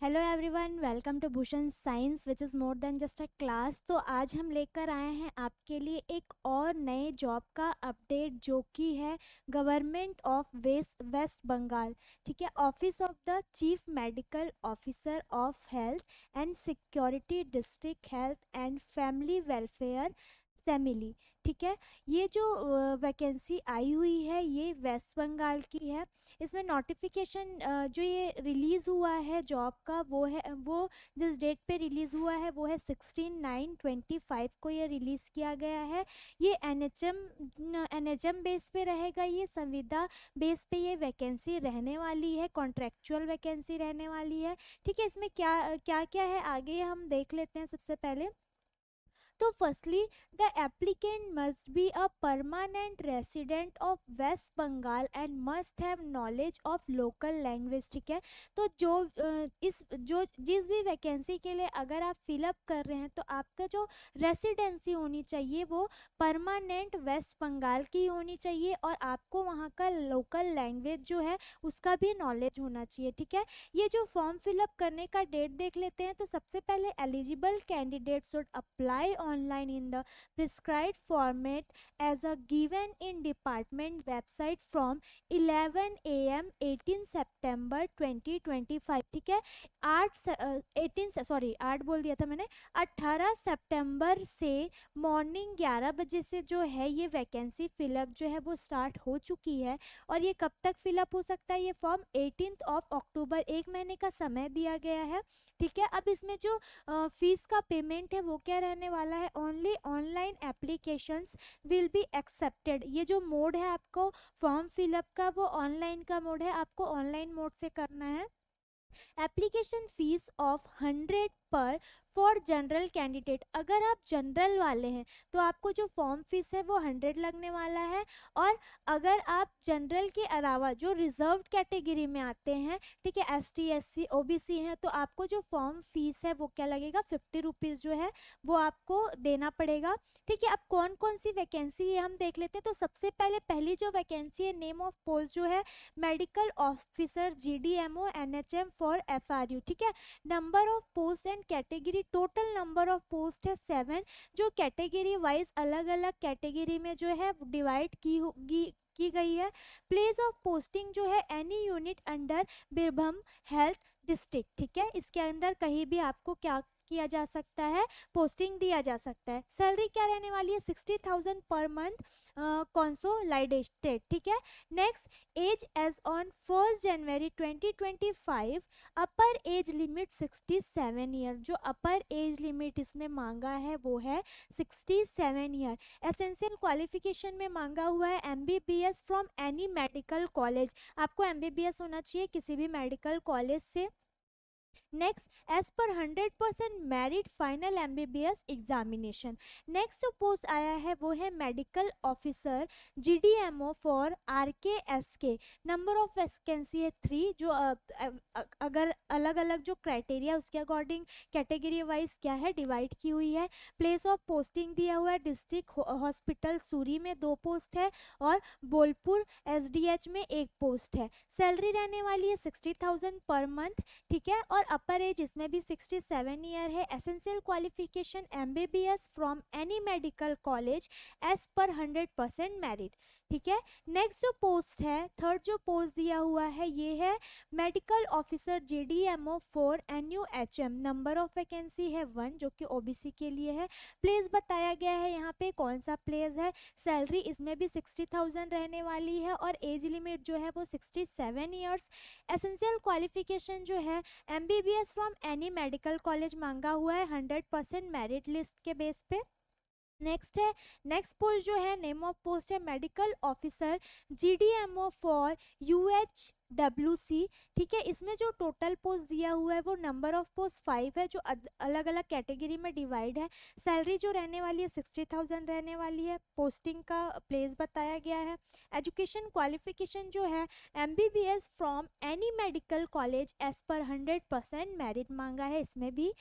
Hello everyone, welcome to Bhushan science which is more than just a class. तो आज हम लेकर आए हैं आपके लिए एक और नए जॉब का अपडेट जो कि है गवर्नमेंट ऑफ वेस्ट बंगाल। ठीक है, office of the chief medical officer of health and security, district health and family welfare सेमिली। ठीक है, ये जो वैकेंसी आई हुई है ये वेस्ट बंगाल की है। इसमें नोटिफिकेशन जो ये रिलीज़ हुआ है जॉब का वो जिस डेट पे रिलीज़ हुआ है वो है 16/9/25 को ये रिलीज़ किया गया है। ये एनएचएम बेस पे रहेगा, ये संविदा बेस पे ये वैकेंसी रहने वाली है, कॉन्ट्रेक्चुअल वैकेंसी रहने वाली है। ठीक है, इसमें क्या क्या क्या है आगे हम देख लेते हैं। सबसे पहले तो firstly the applicant must be a permanent resident of West Bengal and must have knowledge of local language. ठीक है, तो जिस भी वैकेंसी के लिए अगर आप फिलअप कर रहे हैं तो आपका जो रेसिडेंसी होनी चाहिए वो परमानेंट वेस्ट बंगाल की होनी चाहिए और आपको वहाँ का लोकल लैंग्वेज जो है उसका भी नॉलेज होना चाहिए। ठीक है, ये जो फॉर्म फिलअप करने का डेट देख लेते हैं। तो सबसे पहले eligible candidate should apply online in the prescribed format as a given in department website from 11 AM 18 सितंबर 2025। ठीक है, 8 बोल दिया था मैंने, 18 सितंबर से मॉर्निंग 11 बजे से जो है ये वैकेंसी फिलअप जो है वो स्टार्ट हो चुकी है। और ये कब तक फिलअप हो सकता है? ये फॉर्म 18 अक्टूबर, एक महीने का समय दिया गया है। ठीक है, अब इसमें जो फीस का पेमेंट है वो क्या रहने वाला है? Only online applications will be accepted. ये जो मोड है आपको फॉर्म फिलअप का वो ऑनलाइन का मोड है, आपको ऑनलाइन मोड से करना है। एप्लीकेशन फीस ऑफ 100 पर फॉर जनरल कैंडिडेट। अगर आप जनरल वाले हैं तो आपको जो फॉर्म फीस है वो 100 लगने वाला है। और अगर आप जनरल के अलावा जो रिजर्व्ड कैटेगरी में आते हैं, ठीक है, ST SC OBC हैं, तो आपको जो फॉर्म फीस है वो क्या लगेगा? 50 रुपीज़ जो है वो आपको देना पड़ेगा। ठीक है, अब कौन कौन सी वैकेंसी है हम देख लेते हैं। तो सबसे पहले पहली जो वैकेंसी है, नेम ऑफ पोस्ट जो है medical officer GDMO NHM for FRU। ठीक है, number of post and category, total number of post है 7, जो कैटेगरी वाइज अलग अलग कैटेगरी में जो है डिवाइड की गई है। प्लेस ऑफ पोस्टिंग जो है any unit under Birbhum health district. ठीक है, इसके अंदर कहीं भी आपको क्या किया जा सकता है? पोस्टिंग दिया जा सकता है। सैलरी क्या रहने वाली है? 60,000 पर मंथ कंसोलिडेटेड। ठीक है, नेक्स्ट एज एज ऑन 1 जनवरी 2025, अपर एज लिमिट 67 ईयर। जो अपर एज लिमिट इसमें मांगा है वो है 67 ईयर। एसेंशियल क्वालिफिकेशन में मांगा हुआ है MBBS from any medical college. आपको MBBS होना चाहिए किसी भी मेडिकल कॉलेज से। Next, as per 100% merit final MBBS examination. Next जो पोस्ट आया है वो है medical officer GDMO for RKSK। Number of vacancy है 3, जो अगर अलग अलग जो क्राइटेरिया उसके अकॉर्डिंग कैटेगरी वाइज क्या है डिवाइड की हुई है। प्लेस ऑफ पोस्टिंग दिया हुआ है डिस्ट्रिक्ट हॉस्पिटल सूरी में 2 पोस्ट है और बोलपुर SDH में 1 पोस्ट है। सैलरी रहने वाली है 60,000 पर मंथ। ठीक है, और अपर एज इसमें भी 67 ईयर है। Essential qualification MBBS from any medical college as per 100% merit. ठीक है, नेक्स्ट जो पोस्ट है, थर्ड जो पोस्ट दिया हुआ है ये है medical officer GDMO for NUHM। Number of vacancy है 1, जो कि OBC के लिए है। प्लेस बताया गया है यहाँ पे कौन सा प्लेस है। सैलरी इसमें भी 60,000 रहने वाली है और एज लिमिट जो है वो 67 ईयर्स। एसेंशियल क्वालिफिकेशन जो है MBBS from any medical college मांगा हुआ है 100% मेरिट लिस्ट के बेस पे। नेक्स्ट है, नेक्स्ट पोस्ट जो है नेम ऑफ पोस्ट है medical officer GDMO for UHWC। ठीक है, इसमें जो टोटल पोस्ट दिया हुआ है वो नंबर ऑफ पोस्ट 5 है, जो अलग अलग कैटेगरी में डिवाइड है। सैलरी जो रहने वाली है 60,000 रहने वाली है। पोस्टिंग का प्लेस बताया गया है। एजुकेशन क्वालिफिकेशन जो है MBBS from any medical college as per 100% merit मांगा है इसमें भी।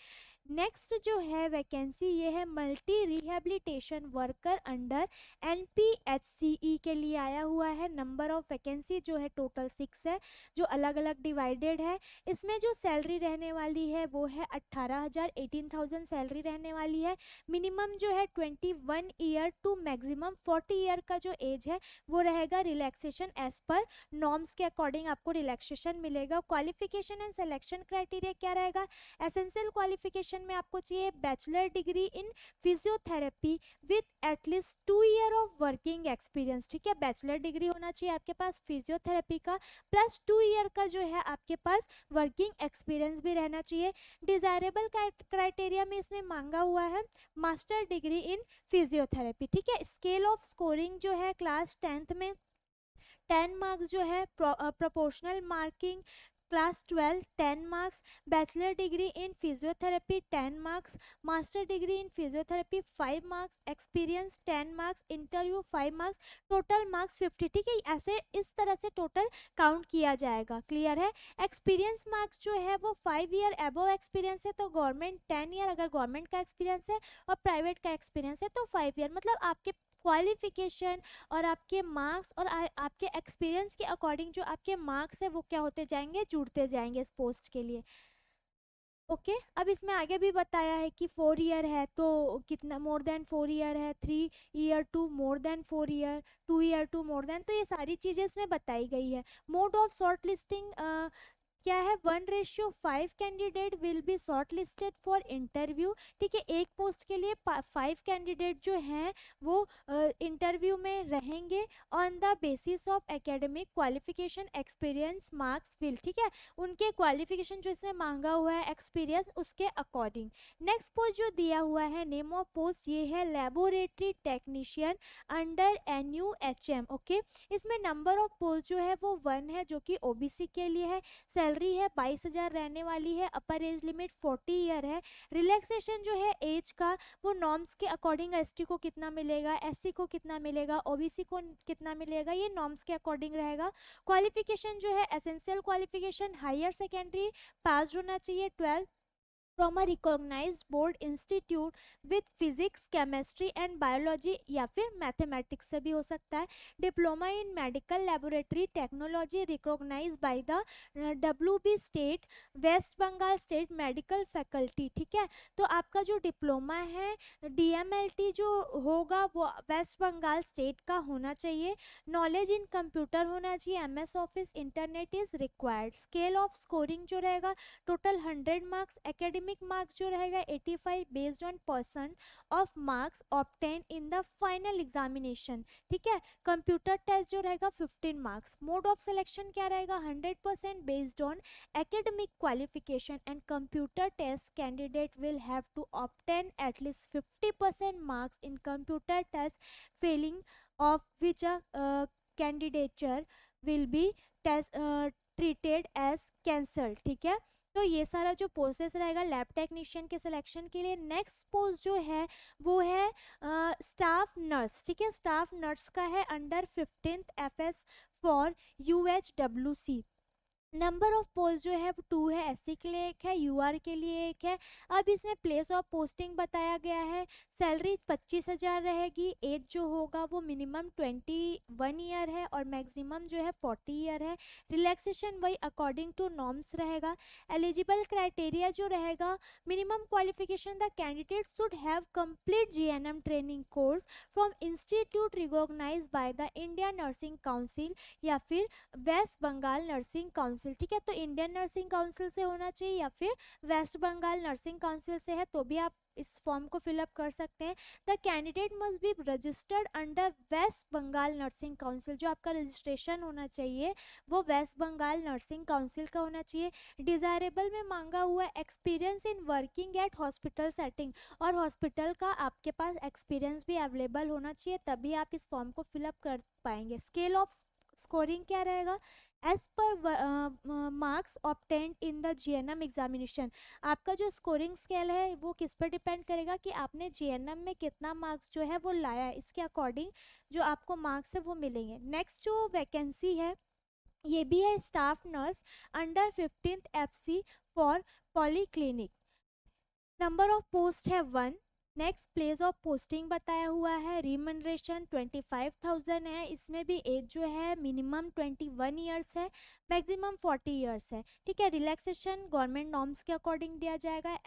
नेक्स्ट जो है वैकेंसी ये है multi rehabilitation worker under NPHCE के लिए आया हुआ है। नंबर ऑफ वैकेंसी जो है टोटल 6 है, जो अलग अलग डिवाइडेड है। इसमें जो सैलरी रहने वाली है वो है 18,000 18,000 सैलरी रहने वाली है। मिनिमम जो है 21 ईयर टू मैक्सिमम 40 ईयर का जो एज है वो रहेगा। रिलैक्सेशन एज पर नॉर्म्स के अकॉर्डिंग आपको रिलैक्सेशन मिलेगा। क्वालिफिकेशन एंड सिलेक्शन क्राइटेरिया क्या रहेगा? एसेंशियल क्वालिफिकेशन में आपको चाहिए bachelor degree in physiotherapy with at least 2 year of working experience. ठीक है, बैचलर डिग्री होना चाहिए आपके पास फिजियोथेरेपी का, प्लस 2 ईयर का जो है आपके पास वर्किंग एक्सपीरियंस भी रहना चाहिए। डिजायरेबल क्राइटेरिया में इसमें मांगा हुआ है मास्टर डिग्री इन फिजियोथेरेपी। ठीक है, स्केल ऑफ स्कोरिंग जो है क्लास 10th में 10 मार्क्स जो है, proportional marking class 12 10 marks, bachelor degree in physiotherapy 10 marks, master degree in physiotherapy 5 marks, experience 10 marks, interview 5 marks, total marks 50। ठीक है, ऐसे इस तरह से टोटल काउंट किया जाएगा। क्लियर है? एक्सपीरियंस मार्क्स जो है वो 5 ईयर अबव एक्सपीरियंस है तो गवर्नमेंट 10 ईयर, अगर गवर्नमेंट का एक्सपीरियंस है, और प्राइवेट का एक्सपीरियंस है तो 5 ईयर। मतलब आपके क्वालिफिकेशन और आपके मार्क्स और आपके एक्सपीरियंस के अकॉर्डिंग जो आपके मार्क्स है वो क्या होते जाएंगे, जुड़ते जाएंगे इस पोस्ट के लिए। ओके अब इसमें आगे भी बताया है कि 4 ईयर है तो कितना मोर देन 4 ईयर है, 3 year to more than 4 year, 2 year to more than, तो ये सारी चीज़ें इसमें बताई गई है। मोड ऑफ शॉर्ट लिस्टिंग क्या है? 1:5 candidate will be short listed for interview. ठीक है, एक पोस्ट के लिए 5 कैंडिडेट जो हैं वो इंटरव्यू में रहेंगे on the basis of academic qualification experience marks will. ठीक है, उनके क्वालिफिकेशन जो इसमें मांगा हुआ है एक्सपीरियंस उसके अकॉर्डिंग। नेक्स्ट पोस्ट जो दिया हुआ है नेम ऑफ पोस्ट ये है laboratory technician under NUHM। Okay, इसमें नंबर ऑफ पोस्ट जो है वो 1 है जो कि OBC के लिए है। सैलरी है 22,000 रहने वाली है। अपर एज लिमिट 40 ईयर है। रिलैक्सेशन जो है एज का वो नॉर्म्स के अकॉर्डिंग ST को कितना मिलेगा, SC को कितना मिलेगा, OBC को कितना मिलेगा, ये नॉर्म्स के अकॉर्डिंग रहेगा। क्वालिफिकेशन जो है essential qualification higher secondary pass होना चाहिए 12 from a recognized board institute with physics chemistry and biology, या फिर मैथमेटिक्स से भी हो सकता है। Diploma in medical laboratory technology recognize by the WB state West Bengal state medical faculty. ठीक है, तो आपका जो डिप्लोमा है DMLT जो होगा वो वेस्ट बंगाल स्टेट का होना चाहिए। नॉलेज इन कंप्यूटर होना चाहिए, MS office internet is required. Scale of scoring जो रहेगा टोटल 100 मार्क्स, एकेडमिक मार्क्स जो रहेगा 85 based on percent of marks obtain in the final examination. ठीक है, कंप्यूटर टेस्ट जो रहेगा 15 मार्क्स। मोड ऑफ सिलेक्शन क्या रहेगा? 100% based on academic qualification and computer test candidate will have to obtain at least 50% marks in computer test, failing of which candidature will be test treated as cancel. ठीक है, तो ये सारा जो process रहेगा lab technician के सिलेक्शन के लिए। नेक्स्ट पोस्ट जो है वो है स्टाफ नर्स। ठीक है, स्टाफ नर्स का है under 15th FS for UHWC। Number of post जो है वो 2 है। SC के लिए एक है, UR के लिए एक है। अब इसमें प्लेस ऑफ पोस्टिंग बताया गया है। सैलरी 25,000 रहेगी। एज जो होगा वो मिनिमम 21 ईयर है और मैक्सिमम जो है 40 ईयर है। रिलैक्सेशन वही अकॉर्डिंग टू नॉर्म्स रहेगा। एलिजिबल क्राइटेरिया जो रहेगा minimum qualification the candidate should have complete GNM training course from institute recognize by the Indian nursing council या फिर वेस्ट बंगाल नर्सिंग काउंसिल। ठीक है, तो इंडियन नर्सिंग काउंसिल से होना चाहिए या फिर वेस्ट बंगाल नर्सिंग काउंसिल से है तो भी आप इस फॉर्म को फिलअप कर सकते हैं। The candidate must be registered under West Bengal nursing council. जो आपका रजिस्ट्रेशन होना चाहिए वो वेस्ट बंगाल नर्सिंग काउंसिल का होना चाहिए। डिजायरेबल में मांगा हुआ experience in working at hospital setting, और हॉस्पिटल का आपके पास एक्सपीरियंस भी अवेलेबल होना चाहिए तभी आप इस फॉर्म को फिलअप कर पाएंगे। स्केल ऑफ स्कोरिंग क्या रहेगा? As per marks obtained in the GNM examination. आपका जो स्कोरिंग स्केल है वो किस पर डिपेंड करेगा कि आपने GNM में कितना मार्क्स जो है वो लाया है, इसके अकॉर्डिंग जो आपको मार्क्स है वो मिलेंगे। नेक्स्ट जो वैकेंसी है ये भी है staff nurse under 15th FC for polyclinic. Number of post है 1। नेक्स्ट प्लेस ऑफ पोस्टिंग बताया हुआ है, रिमनरेशन 25,000 है। इसमें भी एज जो है मिनिमम 21 ईयर्स है, मैक्सिमम 40 ईयर्स है। ठीक है, रिलैक्सेशन गवर्नमेंट नॉर्म्स के अकॉर्डिंग दिया जाएगा।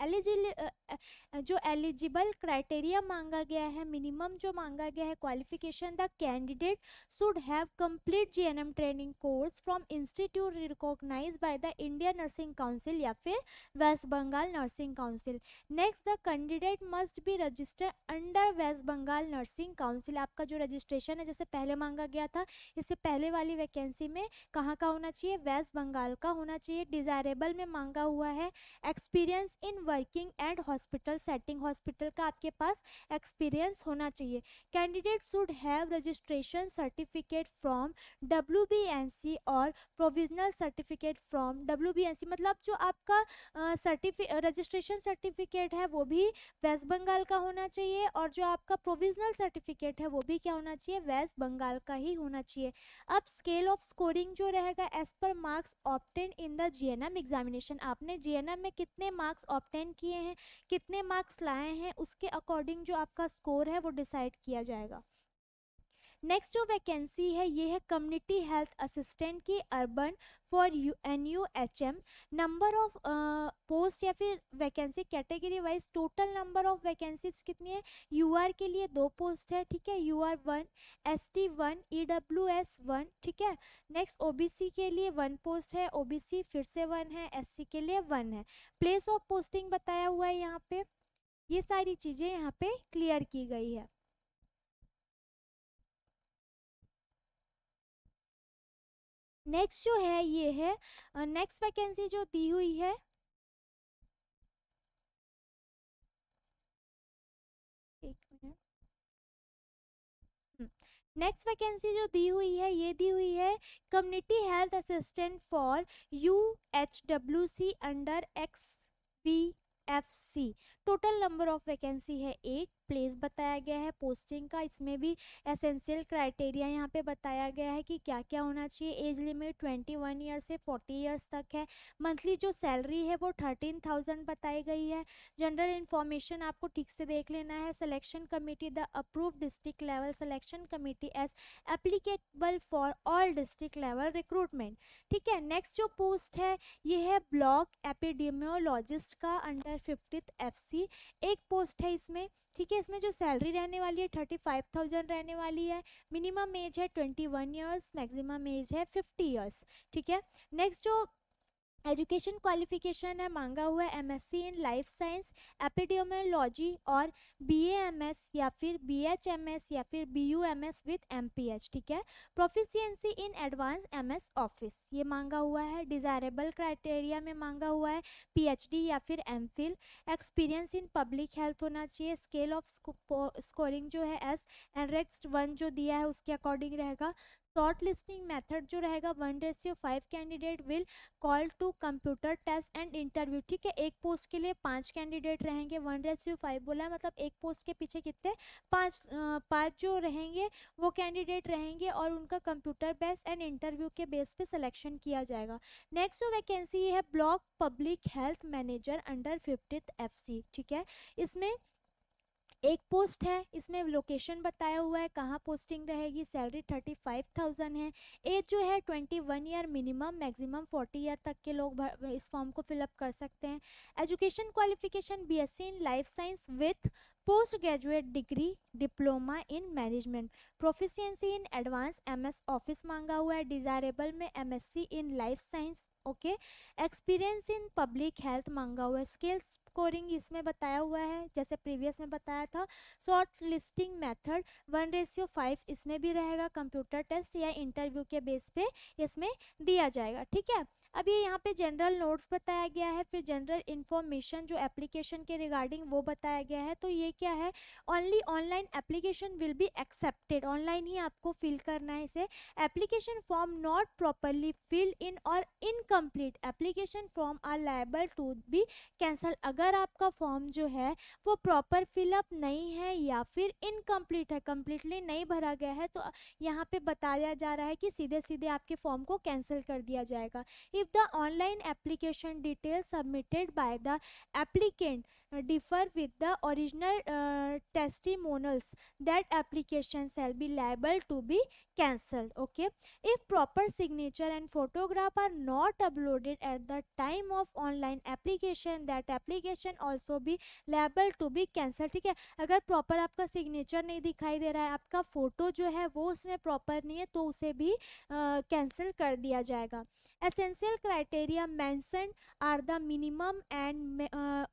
जो एलिजिबल क्राइटेरिया मांगा गया है, मिनिमम जो मांगा गया है qualification, the candidate should have complete GNM training course from institute recognized by the Indian nursing council या फिर West Bengal nursing council. Next, the candidate must be registered under West Bengal nursing council. आपका जो रजिस्ट्रेशन है, जैसे पहले मांगा गया था, इससे पहले वाली वैकेंसी में कहाँ का होना चाहिए, वेस्ट बंगाल का होना चाहिए। डिजायरेबल में मांगा हुआ है experience in working and hospital setting, hospital का आपके पास एक्सपीरियंस होना चाहिए। Candidate should have registration certificate from WBNC और प्रोविजनल सर्टिफिकेट फ्रॉम WBNC, मतलब जो आपका रजिस्ट्रेशन सर्टिफिकेट है वो भी वेस्ट बंगाल का होना चाहिए, और जो आपका प्रोविजनल सर्टिफिकेट है वो भी क्या होना चाहिए, वेस्ट बंगाल का ही होना चाहिए। अब स्केल ऑफ स्कोरिंग जो रहेगा as per marks obtain in the GNM examination, आपने जीएनएम में कितने मार्क्स ऑब्टेन किए हैं, कितने मार्क्स लाए हैं, उसके अकॉर्डिंग जो आपका स्कोर है वो डिसाइड किया जाएगा। नेक्स्ट जो वैकेंसी है ये है कम्युनिटी हेल्थ असिस्टेंट की, urban for NUHM। Number of post या फिर vacancy category wise total number of vacancies कितनी है, UR के लिए 2 पोस्ट है, ठीक है, UR 1, ST 1, EWS 1, ठीक है। नेक्स्ट OBC के लिए 1 पोस्ट है, OBC फिर से 1 है, SC के लिए 1 है। प्लेस ऑफ पोस्टिंग बताया हुआ है यहाँ पे, ये सारी चीजें यहाँ पे क्लियर की गई है। नेक्स्ट जो है ये है, नेक्स्ट वैकेंसी जो दी हुई है, एक मिनट, नेक्स्ट वैकेंसी जो दी हुई है ये दी हुई है community health assistant for UHWC under XVFC। Total number of vacancy है 8। प्लेस बताया गया है पोस्टिंग का, इसमें भी एसेंशियल क्राइटेरिया यहाँ पे बताया गया है कि क्या क्या होना चाहिए। एज लिमिट 21 ईयर से 40 ईयर्स तक है। मंथली जो सैलरी है वो 13,000 बताई गई है। जनरल इन्फॉर्मेशन आपको ठीक से देख लेना है। Selection committee, the approve district level selection committee as applicable for all district level recruitment, ठीक है। नेक्स्ट जो पोस्ट है ये है ब्लॉक एपिडेमियोलॉजिस्ट का अंडर 50th FC, एक पोस्ट है इसमें, ठीक है। इसमें जो सैलरी रहने वाली है 35,000 रहने वाली है। मिनिमम एज है 21 ईयर्स, मैक्सिमम एज है 50 ईयर्स, ठीक है। नेक्स्ट जो एजुकेशन क्वालिफिकेशन है मांगा हुआ है MSc in life science epidemiology और BAMS या फिर BHMS या फिर BUMS विथ MPH, ठीक है। Proficiency in advance MS office ये मांगा हुआ है। डिजायरेबल क्राइटेरिया में मांगा हुआ है PhD या फिर MPhil। Experience in public health होना चाहिए। स्केल ऑफ स्कोरिंग जो है एस एनरेक्स्ट 1 जो दिया है उसके अकॉर्डिंग रहेगा। शॉर्ट लिस्टिंग मेथड जो रहेगा 1:5 candidate will call to computer test and interview, ठीक है। एक पोस्ट के लिए 5 कैंडिडेट रहेंगे, 1:5 बोला है, मतलब एक पोस्ट के पीछे कितने, 5 जो रहेंगे वो कैंडिडेट रहेंगे और उनका कंप्यूटर बेस एंड इंटरव्यू के बेस पे सिलेक्शन किया जाएगा। नेक्स्ट जो वैकेंसी है block public health manager under 50th FC, ठीक है। इसमें एक पोस्ट है, इसमें लोकेशन बताया हुआ है कहाँ पोस्टिंग रहेगी। सैलरी 35,000 है। एज जो है 21 ईयर मिनिमम, मैक्सिमम 40 ईयर तक के लोग इस फॉर्म को फिलअप कर सकते हैं। Education qualification BSc in life science with post graduate degree diploma in management. Proficiency in advance MS office मांगा हुआ है। डिजायरेबल में MSc in life science, okay. Experience in public health मांगा हुआ है। स्किल्स स्कोरिंग इसमें बताया हुआ है जैसे प्रीवियस में बताया था। शॉर्ट लिस्टिंग मेथड 1:5 इसमें भी रहेगा। कंप्यूटर टेस्ट या इंटरव्यू के बेस पे इसमें दिया जाएगा, ठीक है। अभी यहाँ पे जनरल नोट्स बताया गया है, फिर जनरल इन्फॉर्मेशन जो एप्लीकेशन के रिगार्डिंग वो बताया गया है। तो ये क्या है, only online application will be accepted, online ही आपको फिल करना है इसे। Application form not properly filled in और incomplete application form are liable to be cancel. अगर अगर आपका फॉर्म जो है वो प्रॉपर फिलअप नहीं है या फिर इनकम्प्लीट है, कम्प्लीटली नहीं भरा गया है, तो यहाँ पे बताया जा रहा है कि सीधे सीधे आपके फॉर्म को कैंसिल कर दिया जाएगा। If the online application details submitted by the applicant differ with the original testimonials, that application shall be liable to be cancelled. Okay, if proper signature and photograph are not uploaded at the time of online application, that application also be liable to be cancelled. ठीक है, अगर proper आपका signature नहीं दिखाई दे रहा है, आपका photo जो है वो उसमें प्रॉपर नहीं है, तो उसे भी कैंसिल कर दिया जाएगा। Essential criteria mention are the minimum and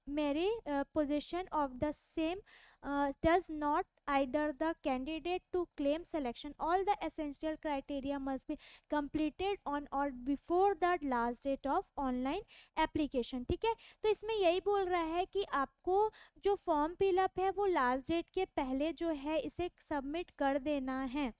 merit position of the same does not either the candidate to claim selection. All the essential criteria must be completed on or before the last date of online application. ठीक है, तो इसमें यही बोल रहा है कि आपको जो फॉर्म फिलअप है वो लास्ट डेट के पहले जो है इसे सबमिट कर देना है।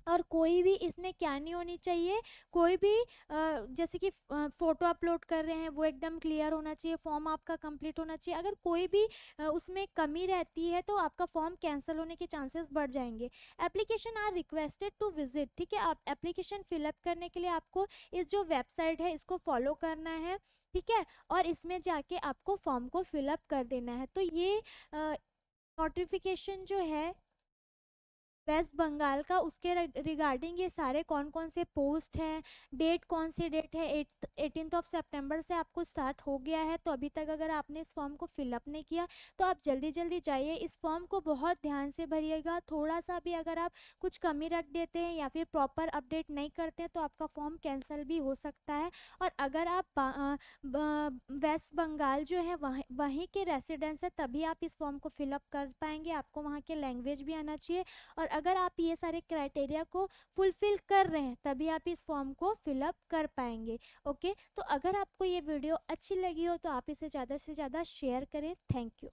और कोई भी इसमें क्या नहीं होनी चाहिए, कोई भी जैसे कि फ़ोटो अपलोड कर रहे हैं वो एकदम क्लियर होना चाहिए, फॉर्म आपका कंप्लीट होना चाहिए। अगर कोई भी उसमें कमी रहती है तो आपका फॉर्म कैंसिल होने के चांसेस बढ़ जाएंगे। Application are requested to visit, ठीक है, आप एप्लीकेशन फिलअप करने के लिए आपको इस जो वेबसाइट है इसको फॉलो करना है, ठीक है, और इसमें जाके आपको फॉर्म को फिलअप कर देना है। तो ये नोटिफिकेशन जो है वेस्ट बंगाल का, उसके रिगार्डिंग ये सारे कौन कौन से पोस्ट हैं, डेट कौन सी डेट है, 18 ऑफ सितंबर से आपको स्टार्ट हो गया है। तो अभी तक अगर आपने इस फॉर्म को फिलअप नहीं किया तो आप जल्दी जल्दी जाइए, इस फॉर्म को बहुत ध्यान से भरिएगा। थोड़ा सा भी अगर आप कुछ कमी रख देते हैं या फिर प्रॉपर अपडेट नहीं करते हैं तो आपका फॉर्म कैंसिल भी हो सकता है। और अगर आप वेस्ट बंगाल जो है वहीं के रेसिडेंस है तभी आप इस फॉर्म को फिलअप कर पाएंगे, आपको वहाँ के लैंग्वेज भी आना चाहिए। और अगर आप ये सारे क्राइटेरिया को फुलफिल कर रहे हैं तभी आप इस फॉर्म को फिलअप कर पाएंगे। ओके, तो अगर आपको ये वीडियो अच्छी लगी हो तो आप इसे ज़्यादा से ज़्यादा शेयर करें। Thank you.